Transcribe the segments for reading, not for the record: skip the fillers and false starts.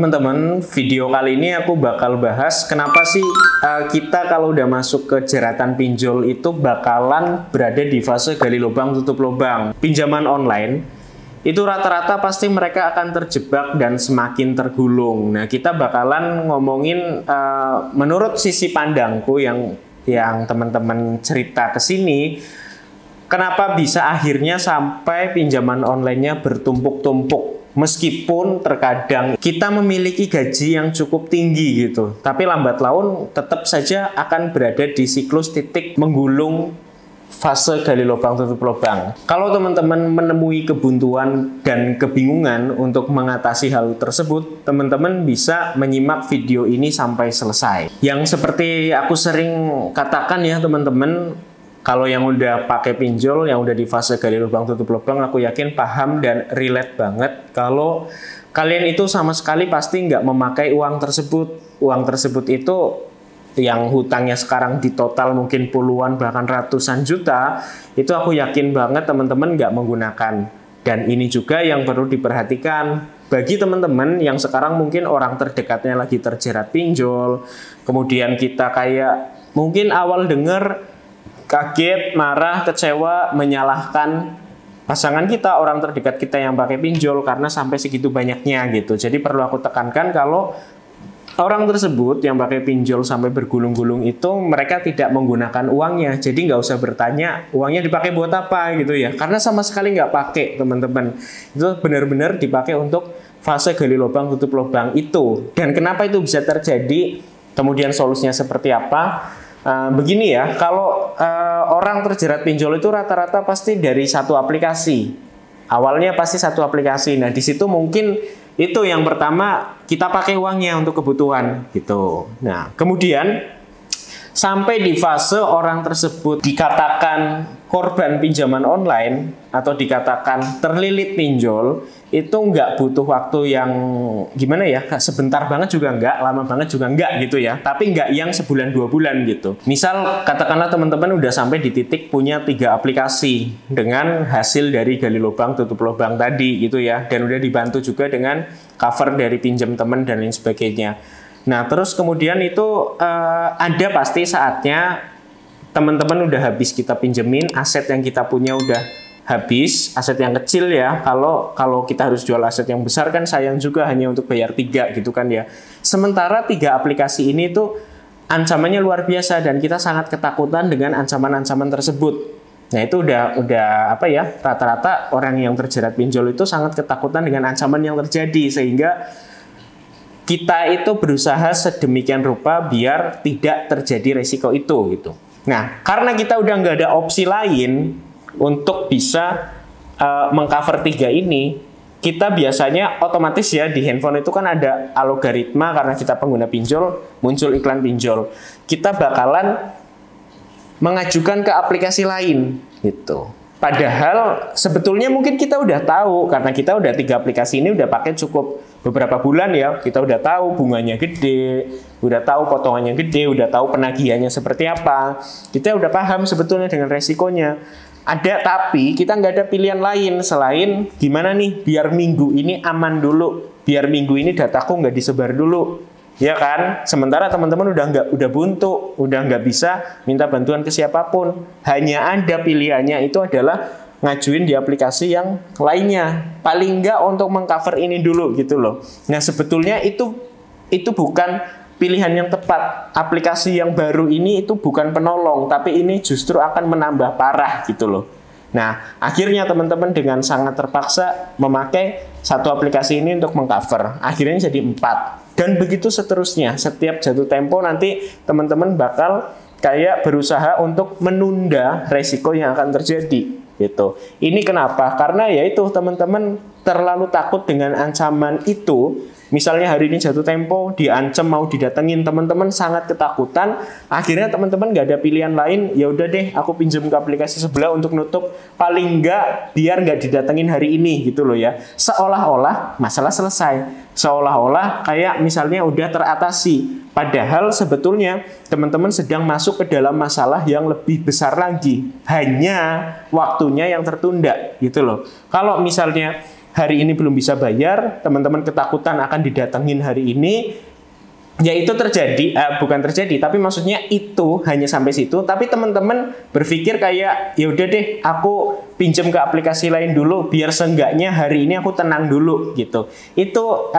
teman-teman, video kali ini aku bakal bahas kenapa sih kita kalau udah masuk ke jeratan pinjol itu bakalan berada di fase gali lubang tutup lubang. Pinjaman online itu rata-rata pasti mereka akan terjebak dan semakin tergulung. Nah, kita bakalan ngomongin menurut sisi pandangku yang teman-teman cerita ke sini, kenapa bisa akhirnya sampai pinjaman online-nya bertumpuk-tumpuk. Meskipun terkadang kita memiliki gaji yang cukup tinggi gitu, tapi lambat laun tetap saja akan berada di siklus titik menggulung fase gali lubang tutup lubang. Kalau teman-teman menemui kebuntuan dan kebingungan untuk mengatasi hal tersebut, teman-teman bisa menyimak video ini sampai selesai. Yang seperti aku sering katakan ya teman-teman, kalau yang udah pakai pinjol, yang udah di fase gali lubang tutup lubang, aku yakin paham dan relate banget kalau kalian itu sama sekali pasti nggak memakai uang tersebut. Uang tersebut itu yang hutangnya sekarang di total mungkin puluhan bahkan ratusan juta, itu aku yakin banget teman-teman nggak menggunakan. Dan ini juga yang perlu diperhatikan bagi teman-teman yang sekarang mungkin orang terdekatnya lagi terjerat pinjol, kemudian kita kayak mungkin awal denger kaget, marah, kecewa, menyalahkan pasangan kita, orang terdekat kita yang pakai pinjol karena sampai segitu banyaknya gitu. Jadi perlu aku tekankan kalau orang tersebut yang pakai pinjol sampai bergulung-gulung itu mereka tidak menggunakan uangnya. Jadi nggak usah bertanya uangnya dipakai buat apa gitu ya. Karena sama sekali nggak pakai teman-teman. Itu benar-benar dipakai untuk fase gali lubang tutup lubang itu. Dan kenapa itu bisa terjadi? Kemudian solusinya seperti apa? Begini ya, kalau orang terjerat pinjol itu rata-rata pasti dari satu aplikasi. Awalnya pasti satu aplikasi. Nah, di situ mungkin itu yang pertama kita pakai uangnya untuk kebutuhan gitu. Nah, kemudian sampai di fase orang tersebut dikatakan korban pinjaman online atau dikatakan terlilit pinjol, itu nggak butuh waktu yang gimana ya, sebentar banget juga nggak, lama banget juga nggak gitu ya, tapi nggak yang sebulan 2 bulan gitu. Misal katakanlah teman-teman udah sampai di titik punya 3 aplikasi dengan hasil dari gali lubang tutup lubang tadi gitu ya, dan udah dibantu juga dengan cover dari pinjam teman dan lain sebagainya. Nah, terus kemudian itu ada pasti saatnya teman-teman udah habis kita pinjemin, aset yang kita punya udah habis, aset yang kecil ya. Kalau kita harus jual aset yang besar kan sayang juga hanya untuk bayar 3 gitu kan ya. Sementara 3 aplikasi ini tuh ancamannya luar biasa dan kita sangat ketakutan dengan ancaman-ancaman tersebut. Nah, itu udah apa ya? Rata-rata orang yang terjerat pinjol itu sangat ketakutan dengan ancaman yang terjadi sehingga kita itu berusaha sedemikian rupa biar tidak terjadi resiko itu gitu. Nah, karena kita udah nggak ada opsi lain untuk bisa mengcover 3 ini, kita biasanya otomatis ya di handphone itu kan ada algoritma karena kita pengguna pinjol, muncul iklan pinjol. Kita bakalan mengajukan ke aplikasi lain gitu. Padahal sebetulnya mungkin kita udah tahu karena kita udah 3 aplikasi ini udah pakai cukup beberapa bulan ya, kita udah tahu bunganya gede, udah tahu potongannya gede, udah tahu penagihannya seperti apa. Kita udah paham sebetulnya dengan resikonya. Ada, tapi kita nggak ada pilihan lain selain gimana nih biar minggu ini aman dulu, biar minggu ini dataku nggak disebar dulu, ya kan? Sementara teman-teman udah buntu, udah nggak bisa minta bantuan ke siapapun. Hanya ada pilihannya itu adalah ngajuin di aplikasi yang lainnya. Paling nggak untuk mengcover ini dulu gitu loh. Nah, sebetulnya itu bukan pilihan yang tepat. Aplikasi yang baru ini itu bukan penolong, tapi ini justru akan menambah parah gitu loh. Nah, akhirnya teman-teman dengan sangat terpaksa memakai satu aplikasi ini untuk mengcover. Akhirnya jadi 4. Dan begitu seterusnya. Setiap jatuh tempo nanti teman-teman bakal kayak berusaha untuk menunda resiko yang akan terjadi. Gitu. Ini kenapa? Karena yaitu teman-teman terlalu takut dengan ancaman itu. Misalnya hari ini jatuh tempo, diancam mau didatengin, teman-teman sangat ketakutan. Akhirnya teman-teman nggak ada pilihan lain. Ya udah deh, aku pinjam ke aplikasi sebelah untuk nutup. Paling nggak biar nggak didatengin hari ini gitu loh ya. Seolah-olah masalah selesai. Seolah-olah kayak misalnya udah teratasi. Padahal sebetulnya teman-teman sedang masuk ke dalam masalah yang lebih besar lagi. Hanya waktunya yang tertunda gitu loh. Kalau misalnya hari ini belum bisa bayar, teman-teman ketakutan akan didatengin hari ini, ya itu terjadi, bukan terjadi, tapi maksudnya itu hanya sampai situ. Tapi teman-teman berpikir kayak, ya udah deh, aku pinjam ke aplikasi lain dulu, biar seenggaknya hari ini aku tenang dulu gitu. Itu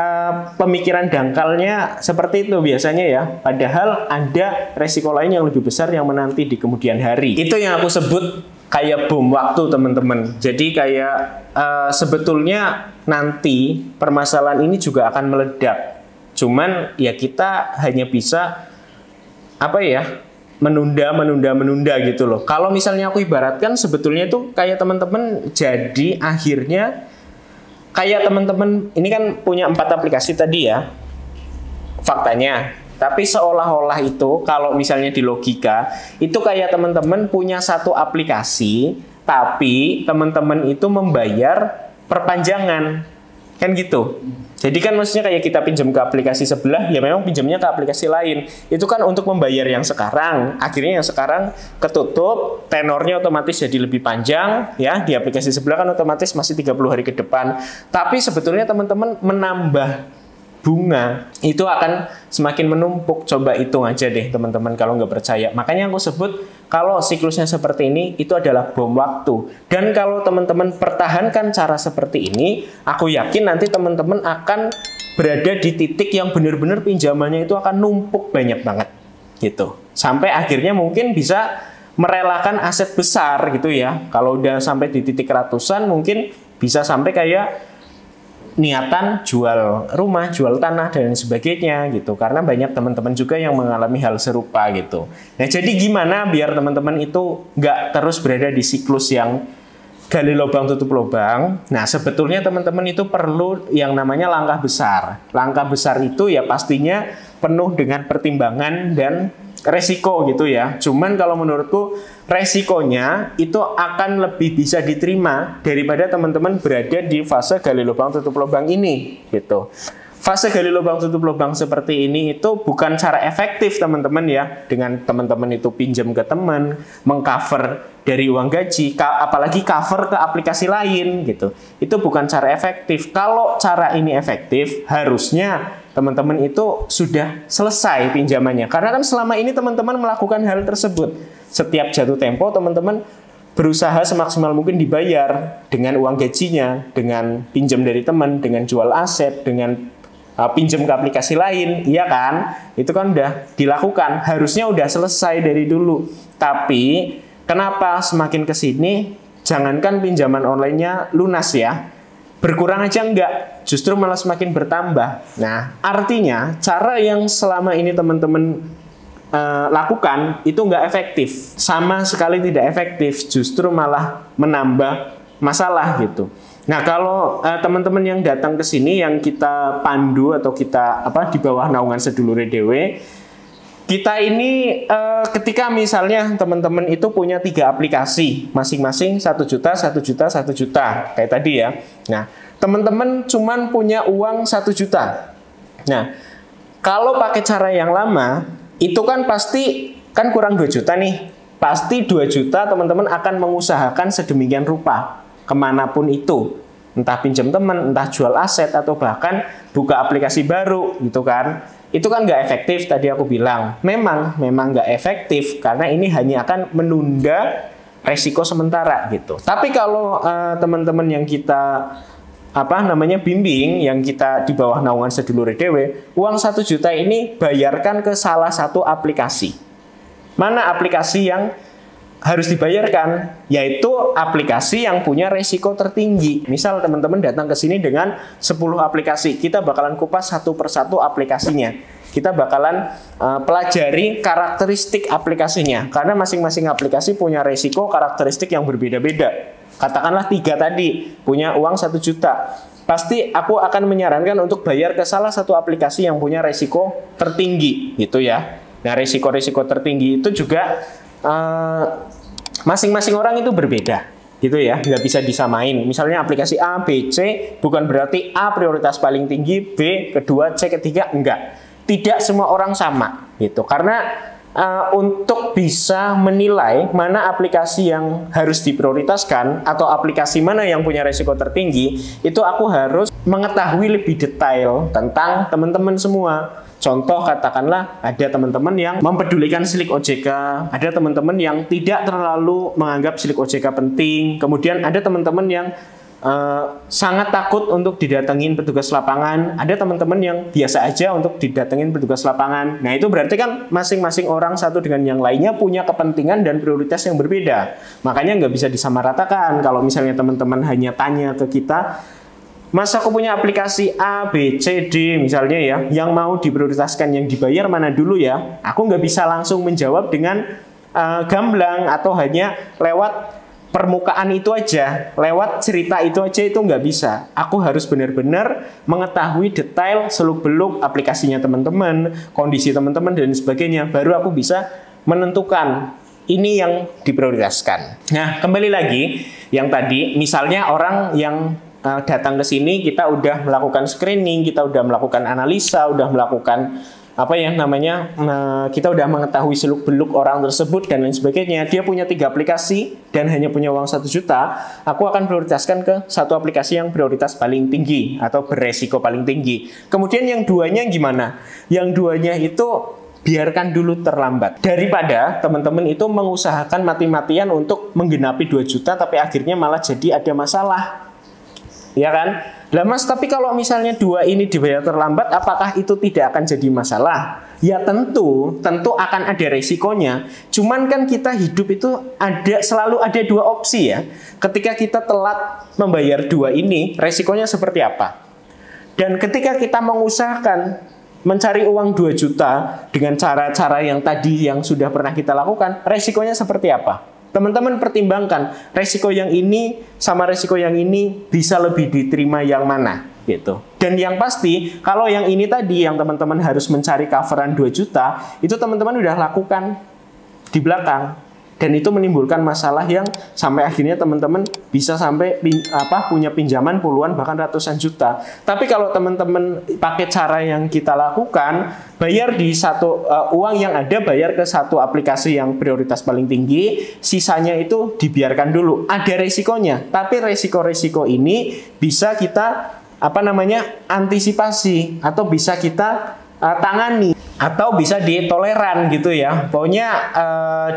pemikiran dangkalnya seperti itu biasanya ya. Padahal ada resiko lain yang lebih besar yang menanti di kemudian hari. Itu yang aku sebut kayak bom waktu, teman-teman. Jadi kayak sebetulnya nanti permasalahan ini juga akan meledak. Cuman ya kita hanya bisa menunda gitu loh. Kalau misalnya aku ibaratkan sebetulnya itu kayak teman-teman, jadi akhirnya kayak teman-teman ini kan punya 4 aplikasi tadi ya faktanya. Tapi seolah-olah itu kalau misalnya di logika itu kayak teman-teman punya satu aplikasi, tapi teman-teman itu membayar perpanjangan, kan gitu. Jadi kan maksudnya kayak kita pinjam ke aplikasi sebelah, ya memang pinjamnya ke aplikasi lain. Itu kan untuk membayar yang sekarang. Akhirnya yang sekarang ketutup, tenornya otomatis jadi lebih panjang, ya. Di aplikasi sebelah kan otomatis masih 30 hari ke depan. Tapi sebetulnya teman-teman menambah bunga itu akan semakin menumpuk. Coba hitung aja deh teman-teman kalau nggak percaya. Makanya aku sebut kalau siklusnya seperti ini itu adalah bom waktu. Dan kalau teman-teman pertahankan cara seperti ini, aku yakin nanti teman-teman akan berada di titik yang benar-benar pinjamannya itu akan numpuk banyak banget gitu. Sampai akhirnya mungkin bisa merelakan aset besar gitu ya. Kalau udah sampai di titik ratusan mungkin bisa sampai kayak niatan jual rumah, jual tanah, dan sebagainya gitu. Karena banyak teman-teman juga yang mengalami hal serupa gitu. Nah, jadi gimana biar teman-teman itu nggak terus berada di siklus yang gali lubang tutup lubang? Nah, sebetulnya teman-teman itu perlu yang namanya langkah besar. Langkah besar itu ya pastinya penuh dengan pertimbangan dan resiko gitu ya. Cuman kalau menurutku resikonya itu akan lebih bisa diterima daripada teman-teman berada di fase gali lubang tutup lubang ini gitu. Fase gali lubang tutup lubang seperti ini itu bukan cara efektif teman-teman ya. Dengan teman-teman itu pinjam ke teman, mengcover dari uang gaji, apalagi cover ke aplikasi lain gitu. Itu bukan cara efektif. Kalau cara ini efektif, harusnya teman-teman itu sudah selesai pinjamannya. Karena kan selama ini teman-teman melakukan hal tersebut. Setiap jatuh tempo teman-teman berusaha semaksimal mungkin dibayar dengan uang gajinya, dengan pinjam dari teman, dengan jual aset, dengan pinjam ke aplikasi lain, iya kan? Itu kan udah dilakukan, harusnya udah selesai dari dulu. Tapi kenapa semakin ke sini jangankan pinjaman online-nya lunas ya, berkurang aja enggak, justru malah semakin bertambah. Nah, artinya cara yang selama ini teman-teman lakukan itu enggak efektif, sama sekali tidak efektif, justru malah menambah masalah gitu. Nah, kalau teman-teman yang datang ke sini yang kita pandu atau kita di bawah naungan Sedulure Dewe, kita ini ketika misalnya teman-teman itu punya 3 aplikasi, masing-masing 1 juta, 1 juta, 1 juta, kayak tadi ya. Nah, teman-teman cuman punya uang 1 juta. Nah, kalau pakai cara yang lama, itu kan pasti kan kurang 2 juta nih. Pasti 2 juta teman-teman akan mengusahakan sedemikian rupa kemanapun itu, entah pinjam teman, entah jual aset, atau bahkan buka aplikasi baru gitu kan. Itu kan nggak efektif tadi aku bilang. Memang nggak efektif karena ini hanya akan menunda resiko sementara gitu. Tapi kalau teman-teman yang kita bimbing, yang kita di bawah naungan Sedulure Dewe, uang 1 juta ini bayarkan ke salah satu aplikasi. Mana aplikasi yang harus dibayarkan? Yaitu aplikasi yang punya resiko tertinggi. Misal teman-teman datang ke sini dengan 10 aplikasi, kita bakalan kupas satu persatu aplikasinya. Kita bakalan pelajari karakteristik aplikasinya, karena masing-masing aplikasi punya resiko karakteristik yang berbeda-beda. Katakanlah 3 tadi punya uang 1 juta. Pasti aku akan menyarankan untuk bayar ke salah satu aplikasi yang punya resiko tertinggi gitu ya. Nah, resiko-resiko tertinggi itu juga masing-masing orang itu berbeda gitu ya, nggak bisa disamain. Misalnya aplikasi A, B, C, bukan berarti A prioritas paling tinggi, B kedua, C ketiga, enggak. Tidak semua orang sama gitu, karena untuk bisa menilai mana aplikasi yang harus diprioritaskan atau aplikasi mana yang punya resiko tertinggi, itu aku harus mengetahui lebih detail tentang teman-teman semua. Contoh katakanlah ada teman-teman yang mempedulikan silik OJK, ada teman-teman yang tidak terlalu menganggap silik OJK penting, kemudian ada teman-teman yang sangat takut untuk didatengin petugas lapangan, ada teman-teman yang biasa aja untuk didatengin petugas lapangan. Nah itu berarti kan masing-masing orang satu dengan yang lainnya punya kepentingan dan prioritas yang berbeda. Makanya nggak bisa disamaratakan. Kalau misalnya teman-teman hanya tanya ke kita, Mas aku punya aplikasi A, B, C, D misalnya ya, yang mau diprioritaskan, yang dibayar mana dulu ya, aku nggak bisa langsung menjawab dengan gamblang atau hanya lewat permukaan itu aja, lewat cerita itu aja, itu nggak bisa. Aku harus benar-benar mengetahui detail seluk-beluk aplikasinya teman-teman, kondisi teman-teman dan sebagainya, baru aku bisa menentukan ini yang diprioritaskan. Nah, kembali lagi yang tadi, misalnya orang yang datang ke sini, kita udah melakukan screening, kita udah melakukan analisa, udah melakukan kita udah mengetahui seluk-beluk orang tersebut dan lain sebagainya. Dia punya 3 aplikasi dan hanya punya uang 1 juta. Aku akan prioritaskan ke satu aplikasi yang prioritas paling tinggi atau beresiko paling tinggi. Kemudian yang duanya gimana? Yang duanya itu biarkan dulu terlambat. Daripada teman-teman itu mengusahakan mati-matian untuk menggenapi 2 juta tapi akhirnya malah jadi ada masalah. Ya kan? Lah Mas, tapi kalau misalnya 2 ini dibayar terlambat, apakah itu tidak akan jadi masalah? Ya tentu akan ada resikonya. Cuman kan kita hidup itu selalu ada 2 opsi ya. Ketika kita telat membayar 2 ini, resikonya seperti apa? Dan ketika kita mengusahakan mencari uang 2 juta dengan cara-cara yang tadi yang sudah pernah kita lakukan, resikonya seperti apa? Teman-teman pertimbangkan resiko yang ini sama resiko yang ini bisa lebih diterima yang mana gitu. Dan yang pasti kalau yang ini tadi yang teman-teman harus mencari coveran 2 juta, itu teman-teman udah lakukan di belakang. Dan itu menimbulkan masalah yang sampai akhirnya teman-teman bisa sampai punya pinjaman puluhan bahkan ratusan juta. Tapi kalau teman-teman pakai cara yang kita lakukan, bayar di uang yang ada bayar ke satu aplikasi yang prioritas paling tinggi, sisanya itu dibiarkan dulu. Ada resikonya, tapi resiko-resiko ini bisa kita antisipasi atau bisa kita tangani atau bisa ditoleran gitu ya. Pokoknya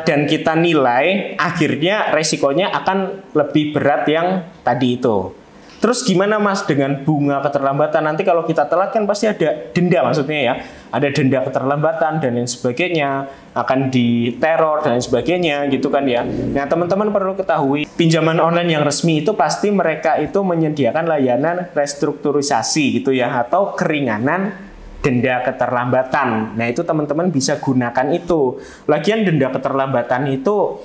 dan kita nilai akhirnya resikonya akan lebih berat yang tadi itu. Terus gimana Mas dengan bunga keterlambatan? Nanti kalau kita telat kan pasti ada denda, maksudnya ya. Ada denda keterlambatan dan lain sebagainya, akan diteror dan lain sebagainya gitu kan ya. Nah, teman-teman perlu ketahui, pinjaman online yang resmi itu pasti mereka itu menyediakan layanan restrukturisasi gitu ya, atau keringanan denda keterlambatan. Nah, itu teman-teman bisa gunakan itu. Lagian denda keterlambatan itu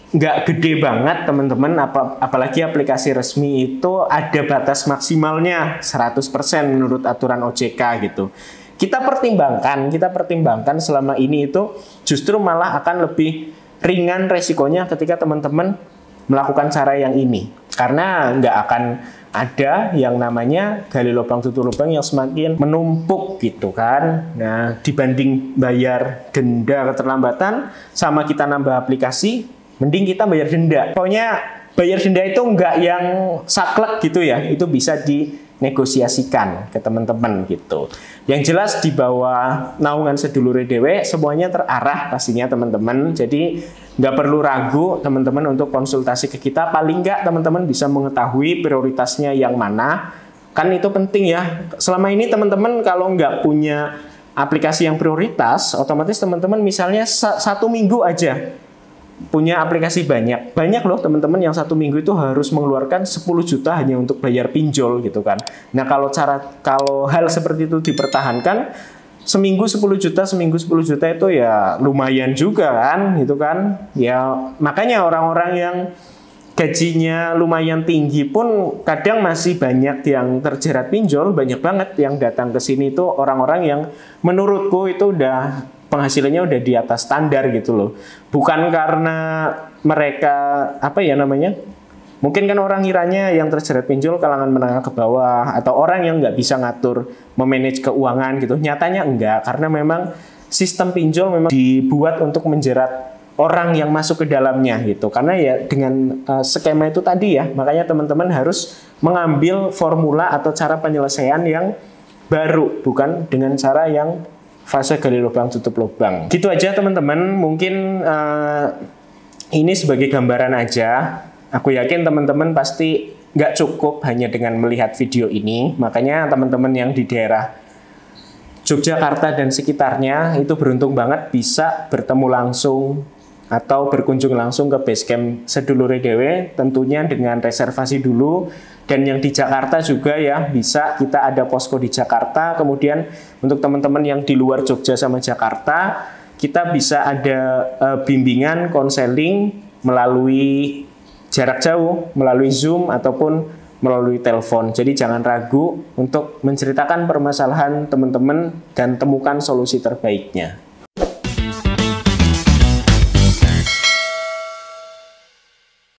nggak gede banget teman-teman, apalagi aplikasi resmi itu ada batas maksimalnya 100% menurut aturan OJK gitu. Kita pertimbangkan selama ini itu justru malah akan lebih ringan resikonya ketika teman-teman melakukan cara yang ini. Karena nggak akan ada yang namanya gali lubang tutup lubang yang semakin menumpuk gitu kan. Nah, dibanding bayar denda keterlambatan sama kita nambah aplikasi, mending kita bayar denda. Pokoknya bayar denda itu nggak yang saklek gitu ya, itu bisa dinegosiasikan ke teman-teman gitu. Yang jelas di bawah naungan sedulure dewe semuanya terarah pastinya teman-teman. Jadi nggak perlu ragu teman-teman untuk konsultasi ke kita. Paling nggak teman-teman bisa mengetahui prioritasnya yang mana. Kan itu penting ya. Selama ini teman-teman kalau nggak punya aplikasi yang prioritas, otomatis teman-teman misalnya 1 minggu aja punya aplikasi banyak loh teman-teman yang 1 minggu itu harus mengeluarkan 10 juta hanya untuk bayar pinjol gitu kan. Nah, kalau hal seperti itu dipertahankan, seminggu 10 juta itu ya lumayan juga kan gitu kan. Ya makanya orang-orang yang gajinya lumayan tinggi pun kadang masih banyak yang terjerat pinjol. Banyak banget yang datang ke sini itu orang-orang yang menurutku itu udah penghasilannya udah di atas standar gitu loh. Bukan karena mereka mungkin kan orang ngiranya yang terjerat pinjol kalangan menengah ke bawah atau orang yang nggak bisa ngatur memanage keuangan gitu. Nyatanya enggak, karena memang sistem pinjol memang dibuat untuk menjerat orang yang masuk ke dalamnya gitu. Karena ya dengan skema itu tadi ya, makanya teman-teman harus mengambil formula atau cara penyelesaian yang baru, bukan dengan cara yang fase gali lubang tutup lubang. Gitu aja teman-teman, mungkin ini sebagai gambaran aja. Aku yakin teman-teman pasti nggak cukup hanya dengan melihat video ini, makanya teman-teman yang di daerah Yogyakarta dan sekitarnya itu beruntung banget bisa bertemu langsung atau berkunjung langsung ke Basecamp Sedulure Dewe, tentunya dengan reservasi dulu. Dan yang di Jakarta juga ya, bisa kita ada posko di Jakarta. Kemudian untuk teman-teman yang di luar Jogja sama Jakarta, kita bisa ada bimbingan, konseling melalui jarak jauh, melalui Zoom ataupun melalui telepon. Jadi jangan ragu untuk menceritakan permasalahan teman-teman dan temukan solusi terbaiknya.